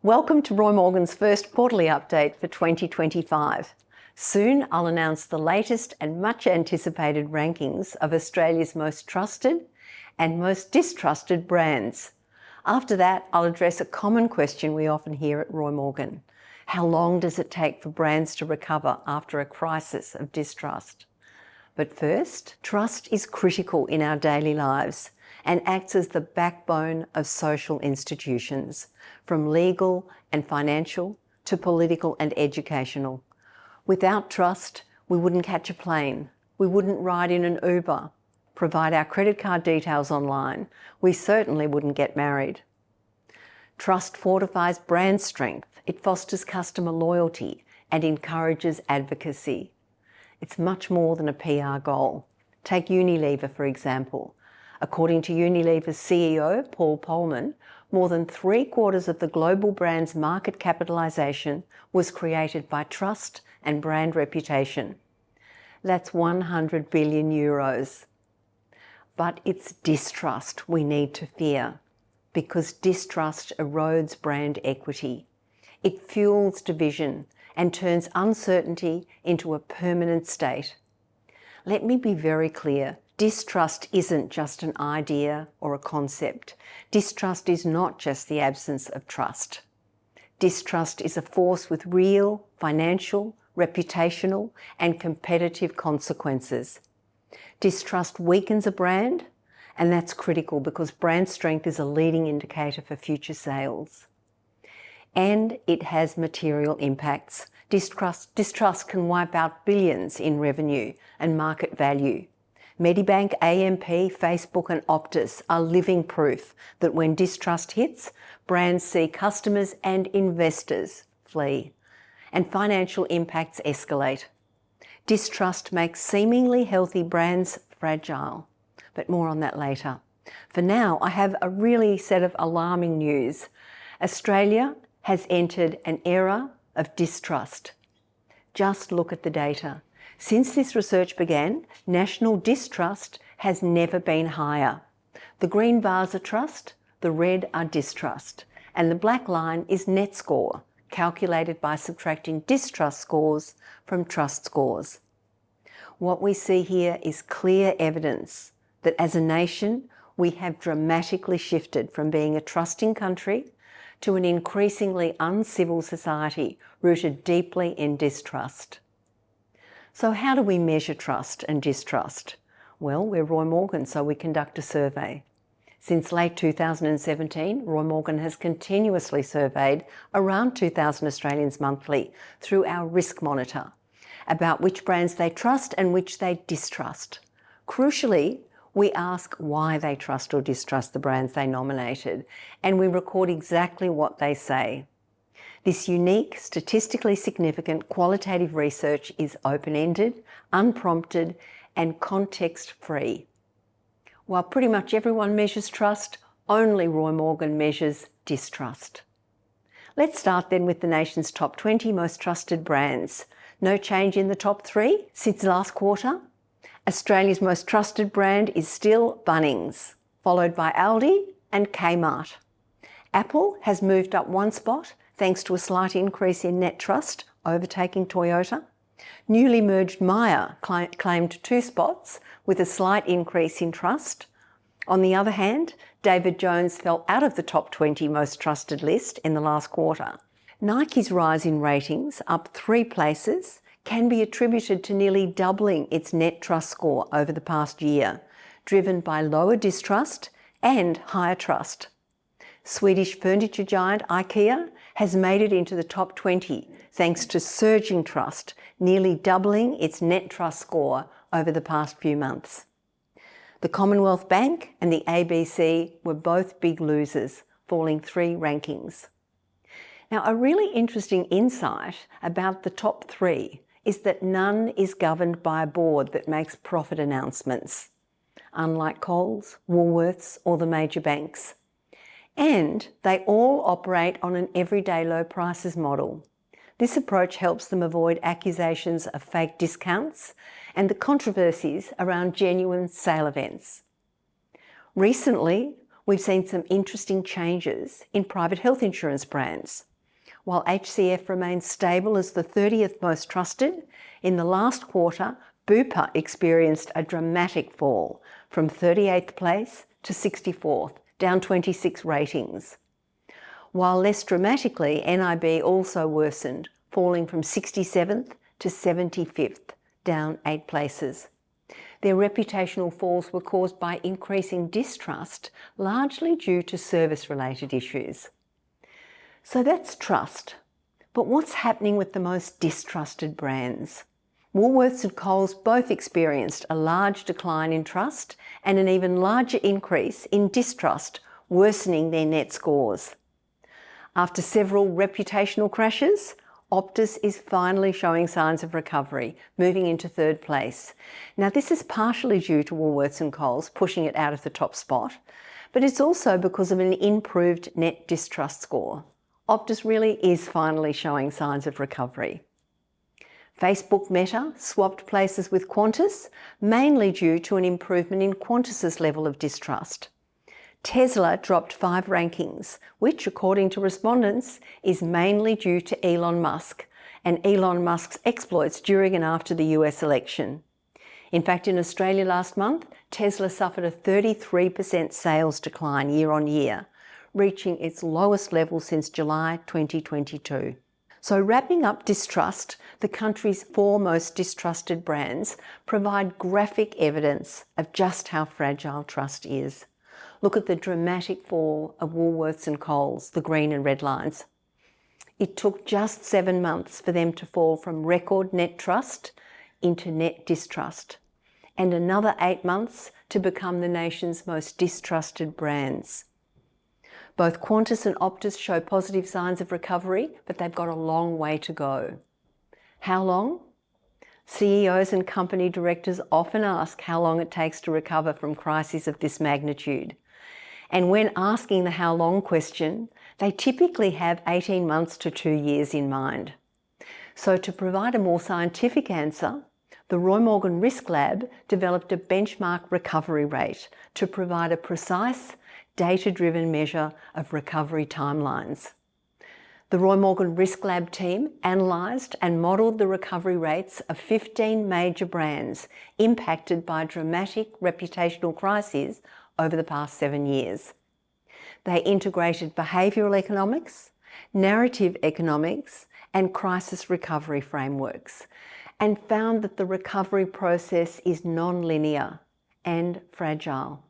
Welcome to Roy Morgan's first quarterly update for 2025. Soon I'll announce the latest and much anticipated rankings of Australia's most trusted and most distrusted brands. After that, I'll address a common question we often hear at Roy Morgan. How long does it take for brands to recover after a crisis of distrust? But first, trust is critical in our daily lives and acts as the backbone of social institutions, from legal and financial to political and educational. Without trust, we wouldn't catch a plane, we wouldn't ride in an Uber, provide our credit card details online, we certainly wouldn't get married. Trust fortifies brand strength, it fosters customer loyalty and encourages advocacy. It's much more than a PR goal. Take Unilever, for example. According to Unilever's CEO, Paul Polman, more than 3/4 of the global brand's market capitalisation was created by trust and brand reputation. That's 100 billion euros. But it's distrust we need to fear, because distrust erodes brand equity. It fuels division and turns uncertainty into a permanent state. Let me be very clear. Distrust isn't just an idea or a concept. Distrust is not just the absence of trust. Distrust is a force with real financial, reputational, and competitive consequences. Distrust weakens a brand, and that's critical because brand strength is a leading indicator for future sales. And it has material impacts. Distrust can wipe out billions in revenue and market value. Medibank, AMP, Facebook and Optus are living proof that when distrust hits, brands see customers and investors flee, and financial impacts escalate. Distrust makes seemingly healthy brands fragile, but more on that later. For now, I have a really set of alarming news. Australia has entered an era of distrust. Just look at the data. Since this research began, national distrust has never been higher. The green bars are trust, the red are distrust, and the black line is net score, calculated by subtracting distrust scores from trust scores. What we see here is clear evidence that as a nation, we have dramatically shifted from being a trusting country to an increasingly uncivil society rooted deeply in distrust. So how do we measure trust and distrust? Well, we're Roy Morgan, so we conduct a survey. Since late 2017, Roy Morgan has continuously surveyed around 2,000 Australians monthly through our risk monitor about which brands they trust and which they distrust. Crucially, we ask why they trust or distrust the brands they nominated, and we record exactly what they say. This unique, statistically significant qualitative research is open-ended, unprompted, and context-free. While pretty much everyone measures trust, only Roy Morgan measures distrust. Let's start then with the nation's top 20 most trusted brands. No change in the top 3 since last quarter. Australia's most trusted brand is still Bunnings, followed by Aldi and Kmart. Apple has moved up 1 spot thanks to a slight increase in net trust, overtaking Toyota. Newly merged Myer claimed 2 spots with a slight increase in trust. On the other hand, David Jones fell out of the top 20 most trusted list in the last quarter. Nike's rise in ratings, up 3 places, can be attributed to nearly doubling its net trust score over the past year, driven by lower distrust and higher trust. Swedish furniture giant IKEA has made it into the top 20 thanks to surging trust, nearly doubling its net trust score over the past few months. The Commonwealth Bank and the ABC were both big losers, falling 3 rankings. Now, a really interesting insight about the top 3 is that none is governed by a board that makes profit announcements, unlike Coles, Woolworths, or the major banks. And they all operate on an everyday low prices model. This approach helps them avoid accusations of fake discounts and the controversies around genuine sale events. Recently, We've seen some interesting changes in private health insurance brands. While HCF remains stable as the 30th most trusted, in the last quarter, Bupa experienced a dramatic fall from 38th place to 64th, down 26 ratings. While less dramatically, NIB also worsened, falling from 67th to 75th, down 8 places. Their reputational falls were caused by increasing distrust, largely due to service-related issues. So that's trust. But what's happening with the most distrusted brands? Woolworths and Coles both experienced a large decline in trust and an even larger increase in distrust, worsening their net scores. After several reputational crashes, Optus is finally showing signs of recovery, moving into 3rd place. Now, this is partially due to Woolworths and Coles pushing it out of the top spot, but it's also because of an improved net distrust score. Optus really is finally showing signs of recovery. Facebook Meta swapped places with Qantas, mainly due to an improvement in Qantas's level of distrust. Tesla dropped 5 rankings, which, according to respondents, is mainly due to Elon Musk and Elon Musk's exploits during and after the US election. In fact, in Australia last month, Tesla suffered a 33% sales decline year on year, reaching its lowest level since July 2022. So wrapping up distrust, the country's 4 most distrusted brands provide graphic evidence of just how fragile trust is. Look at the dramatic fall of Woolworths and Coles, the green and red lines. It took just 7 months for them to fall from record net trust into net distrust, and another 8 months to become the nation's most distrusted brands. Both Qantas and Optus show positive signs of recovery, but they've got a long way to go. How long? CEOs and company directors often ask how long it takes to recover from crises of this magnitude. And when asking the how long question, they typically have 18 months to 2 years in mind. So to provide a more scientific answer, the Roy Morgan Risk Lab developed a benchmark recovery rate to provide a precise, data-driven measure of recovery timelines. The Roy Morgan Risk Lab team analysed and modelled the recovery rates of 15 major brands impacted by dramatic reputational crises over the past 7 years. They integrated behavioural economics, narrative economics, and crisis recovery frameworks, and found that the recovery process is non-linear and fragile,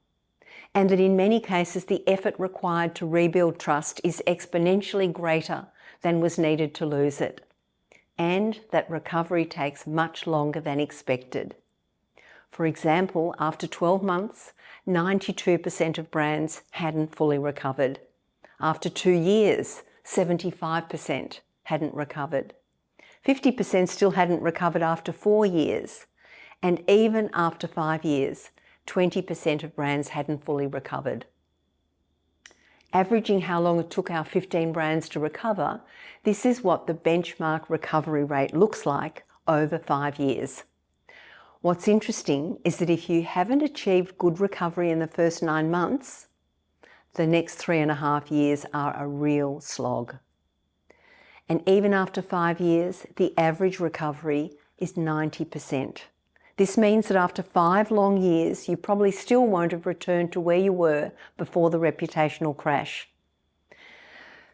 and that in many cases the effort required to rebuild trust is exponentially greater than was needed to lose it, and that recovery takes much longer than expected. For example, after 12 months, 92% of brands hadn't fully recovered. After 2 years, 75% hadn't recovered. 50% still hadn't recovered after 4 years. And even after 5 years, 20% of brands hadn't fully recovered. Averaging how long it took our 15 brands to recover, this is what the benchmark recovery rate looks like over 5 years. What's interesting is that if you haven't achieved good recovery in the first 9 months, the next 3.5 years are a real slog. And even after 5 years, the average recovery is 90%. This means that after 5 long years, you probably still won't have returned to where you were before the reputational crash.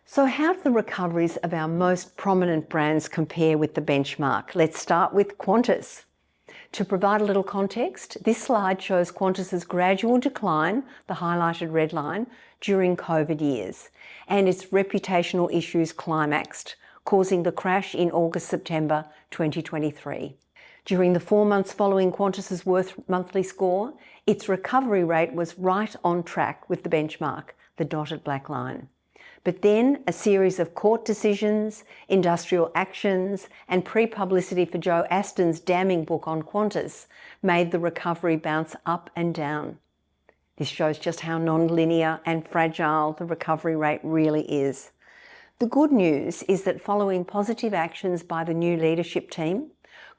So how do the recoveries of our most prominent brands compare with the benchmark? Let's start with Qantas. To provide a little context, this slide shows Qantas's gradual decline, the highlighted red line, during COVID years, and its reputational issues climaxed, causing the crash in August-September 2023. During the 4 months following Qantas's worst monthly score, its recovery rate was right on track with the benchmark, the dotted black line. But then a series of court decisions, industrial actions, and pre-publicity for Joe Aston's damning book on Qantas made the recovery bounce up and down. This shows just how non-linear and fragile the recovery rate really is. The good news is that following positive actions by the new leadership team,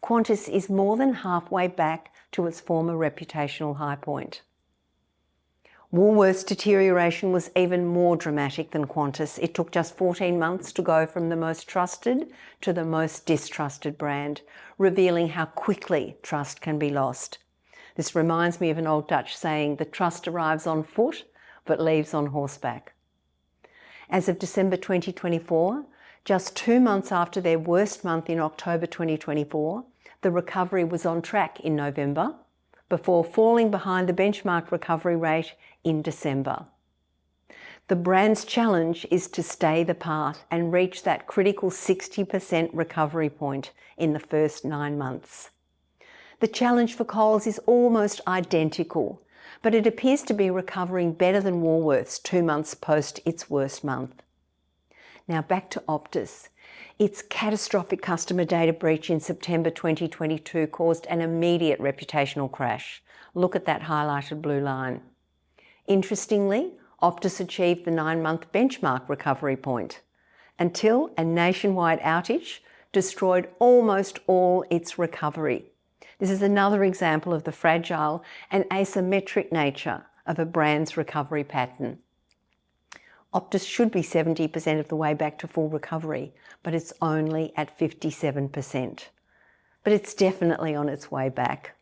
Qantas is more than halfway back to its former reputational high point. Woolworths' deterioration was even more dramatic than Qantas. It took just 14 months to go from the most trusted to the most distrusted brand, revealing how quickly trust can be lost. This reminds me of an old Dutch saying that trust arrives on foot but leaves on horseback. As of December 2024, just 2 months after their worst month in October 2024, the recovery was on track in November, before falling behind the benchmark recovery rate in December. The brand's challenge is to stay the path and reach that critical 60% recovery point in the first 9 months. The challenge for Coles is almost identical, but it appears to be recovering better than Woolworths 2 months post its worst month. Now back to Optus. Its catastrophic customer data breach in September 2022 caused an immediate reputational crash. Look at that highlighted blue line. Interestingly, Optus achieved the 9-month benchmark recovery point until a nationwide outage destroyed almost all its recovery. This is another example of the fragile and asymmetric nature of a brand's recovery pattern. Optus should be 70% of the way back to full recovery, but it's only at 57%. But it's definitely on its way back.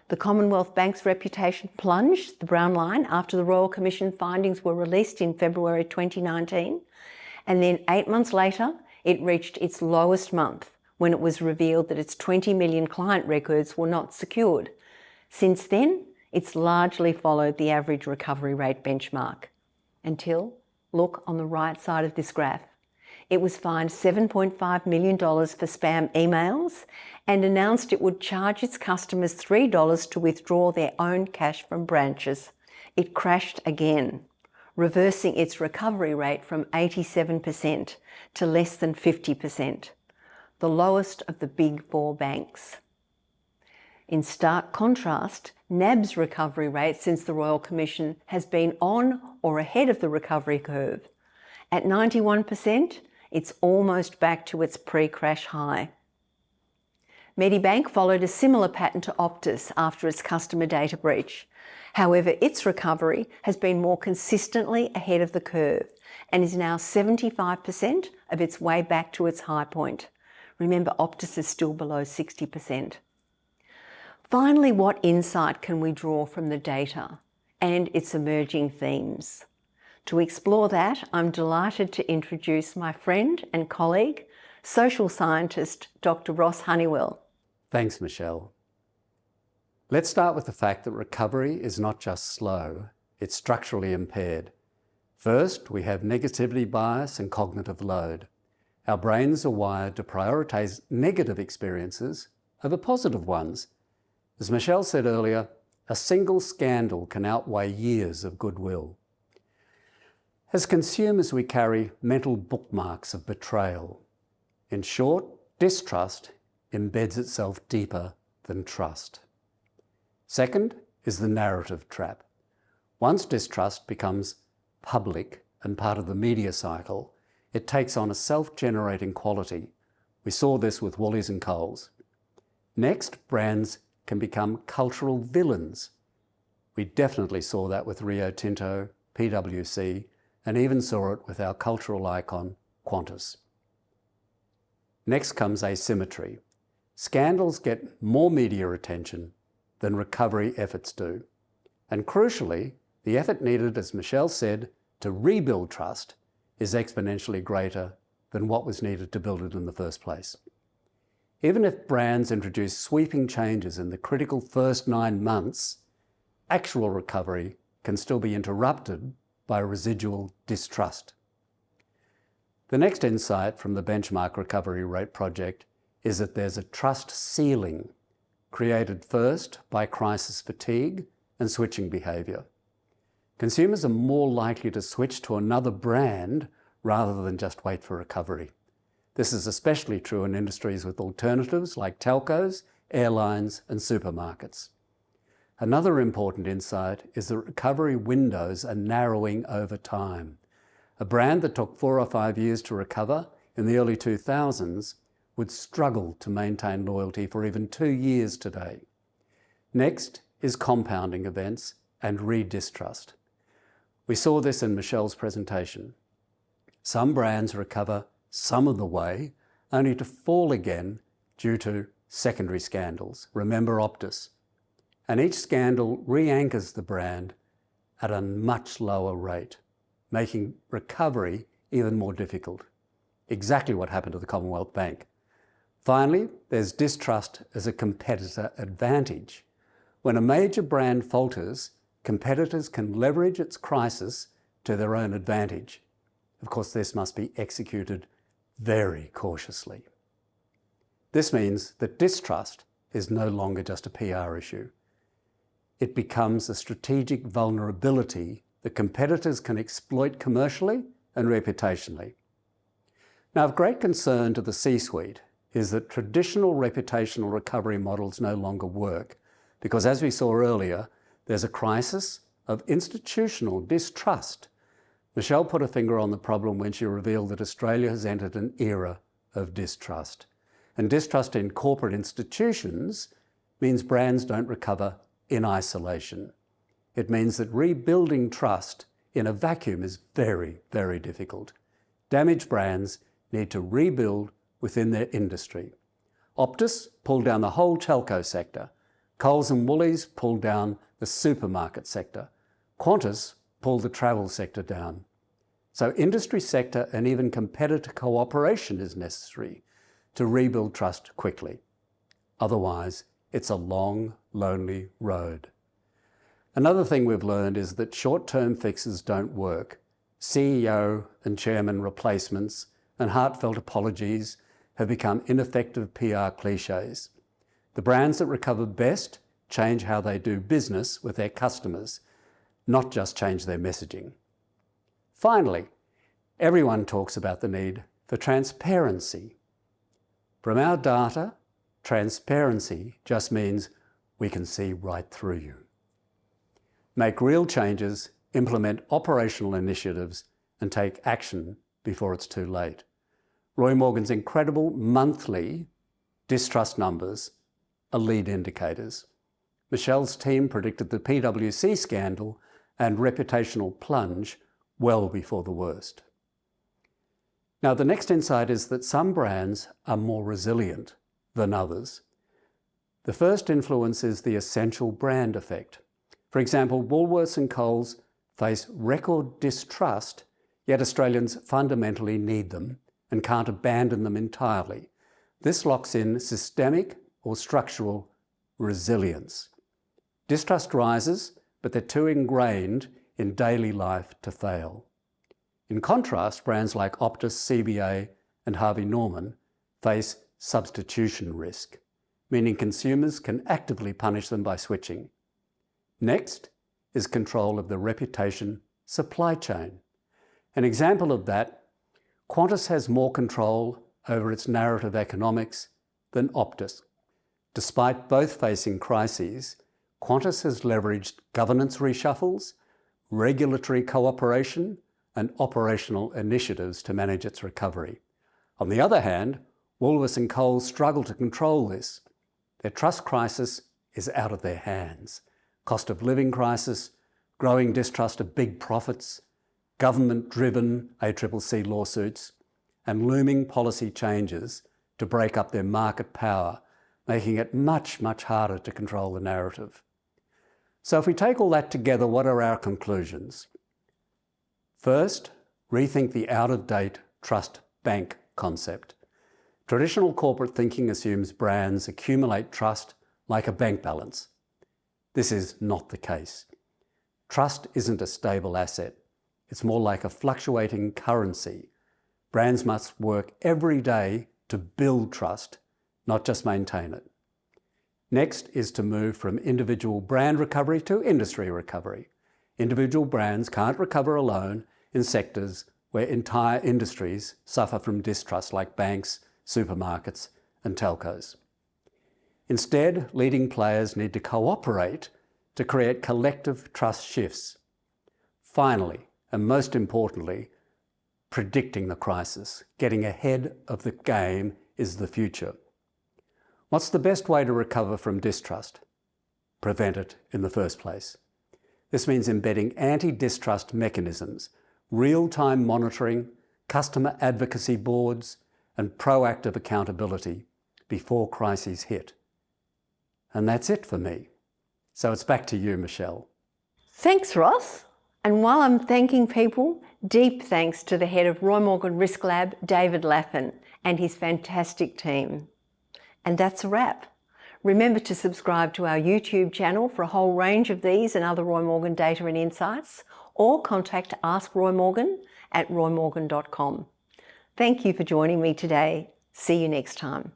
The Commonwealth Bank's reputation plunged, the brown line, after the Royal Commission findings were released in February 2019, and then 8 months later, it reached its lowest month when it was revealed that its 20 million client records were not secured. Since then, it's largely followed the average recovery rate benchmark. Until, look on the right side of this graph, it was fined $7.5 million for spam emails and announced it would charge its customers $3 to withdraw their own cash from branches. It crashed again, reversing its recovery rate from 87% to less than 50%, the lowest of the big 4 banks. In stark contrast, NAB's recovery rate since the Royal Commission has been on or ahead of the recovery curve. At 91%, it's almost back to its pre-crash high. Medibank followed a similar pattern to Optus after its customer data breach. However, its recovery has been more consistently ahead of the curve and is now 75% of its way back to its high point. Remember, Optus is still below 60%. Finally, what insight can we draw from the data and its emerging themes? To explore that, I'm delighted to introduce my friend and colleague, social scientist Dr. Ross Honeywell. Thanks, Michele. Let's start with the fact that recovery is not just slow, it's structurally impaired. First, we have negativity bias and cognitive load. Our brains are wired to prioritise negative experiences over positive ones. As Michele said earlier, a single scandal can outweigh years of goodwill. As consumers, we carry mental bookmarks of betrayal. In short, distrust embeds itself deeper than trust. Second is the narrative trap. Once distrust becomes public and part of the media cycle, it takes on a self-generating quality. We saw this with Woolies and Coles. Next, brands can become cultural villains. We definitely saw that with Rio Tinto, PwC, and even saw it with our cultural icon, Qantas. Next comes asymmetry. Scandals get more media attention than recovery efforts do. And crucially, the effort needed, as Michele said, to rebuild trust is exponentially greater than what was needed to build it in the first place. Even if brands introduce sweeping changes in the critical first 9 months, actual recovery can still be interrupted by residual distrust. The next insight from the Benchmark Recovery Rate Project is that there's a trust ceiling created first by crisis fatigue and switching behaviour. Consumers are more likely to switch to another brand rather than just wait for recovery. This is especially true in industries with alternatives like telcos, airlines, and supermarkets. Another important insight is that recovery windows are narrowing over time. A brand that took 4 or 5 years to recover in the early 2000s would struggle to maintain loyalty for even 2 years today. Next is compounding events and re-distrust. We saw this in Michele's presentation. Some brands recover some of the way, only to fall again due to secondary scandals. Remember Optus. And each scandal re-anchors the brand at a much lower rate, making recovery even more difficult. Exactly what happened to the Commonwealth Bank. Finally, there's distrust as a competitor advantage. When a major brand falters, competitors can leverage its crisis to their own advantage. Of course, this must be executed very cautiously. This means that distrust is no longer just a PR issue. It becomes a strategic vulnerability that competitors can exploit commercially and reputationally. Now, of great concern to the C-suite is that traditional reputational recovery models no longer work because, as we saw earlier, there's a crisis of institutional distrust. Michele put a finger on the problem when she revealed that Australia has entered an era of distrust. And distrust in corporate institutions means brands don't recover in isolation. It means that rebuilding trust in a vacuum is very, very difficult. Damaged brands need to rebuild within their industry. Optus pulled down the whole telco sector. Coles and Woolies pulled down the supermarket sector. Qantas pulled the travel sector down. So industry sector and even competitor cooperation is necessary to rebuild trust quickly. Otherwise, it's a long, lonely road. Another thing we've learned is that short-term fixes don't work. CEO and chairman replacements and heartfelt apologies have become ineffective PR cliches. The brands that recover best change how they do business with their customers, not just change their messaging. Finally, everyone talks about the need for transparency. From our data, transparency just means we can see right through you. Make real changes, implement operational initiatives, and take action before it's too late. Roy Morgan's incredible monthly distrust numbers are lead indicators. Michele's team predicted the PwC scandal and reputational plunge well before the worst. Now, the next insight is that some brands are more resilient than others. The first influence is the essential brand effect. For example, Woolworths and Coles face record distrust, yet Australians fundamentally need them and can't abandon them entirely. This locks in systemic or structural resilience. Distrust rises, but they're too ingrained in daily life to fail. In contrast, brands like Optus, CBA, and Harvey Norman face substitution risk, meaning consumers can actively punish them by switching. Next is control of the reputation supply chain. An example of that, Qantas has more control over its narrative economics than Optus. Despite both facing crises, Qantas has leveraged governance reshuffles, regulatory cooperation, and operational initiatives to manage its recovery. On the other hand, Woolworths and Coles struggle to control this. Their trust crisis is out of their hands. Cost of living crisis, growing distrust of big profits, government-driven ACCC lawsuits, and looming policy changes to break up their market power, making it much, much harder to control the narrative. So if we take all that together, what are our conclusions? First, rethink the out-of-date trust bank concept. Traditional corporate thinking assumes brands accumulate trust like a bank balance. This is not the case. Trust isn't a stable asset. It's more like a fluctuating currency. Brands must work every day to build trust, not just maintain it. Next is to move from individual brand recovery to industry recovery. Individual brands can't recover alone in sectors where entire industries suffer from distrust, like banks, supermarkets, and telcos. Instead, leading players need to cooperate to create collective trust shifts. Finally, and most importantly, predicting the crisis. Getting ahead of the game is the future. What's the best way to recover from distrust? Prevent it in the first place. This means embedding anti-distrust mechanisms, real-time monitoring, customer advocacy boards, and proactive accountability before crises hit. And that's it for me. So it's back to you, Michele. Thanks, Ross. And while I'm thanking people, deep thanks to the head of Roy Morgan Risk Lab, David Laffin, and his fantastic team. And that's a wrap. Remember to subscribe to our YouTube channel for a whole range of these and other Roy Morgan data and insights, or contact Ask Roy Morgan at roymorgan.com. Thank you for joining me today. See you next time.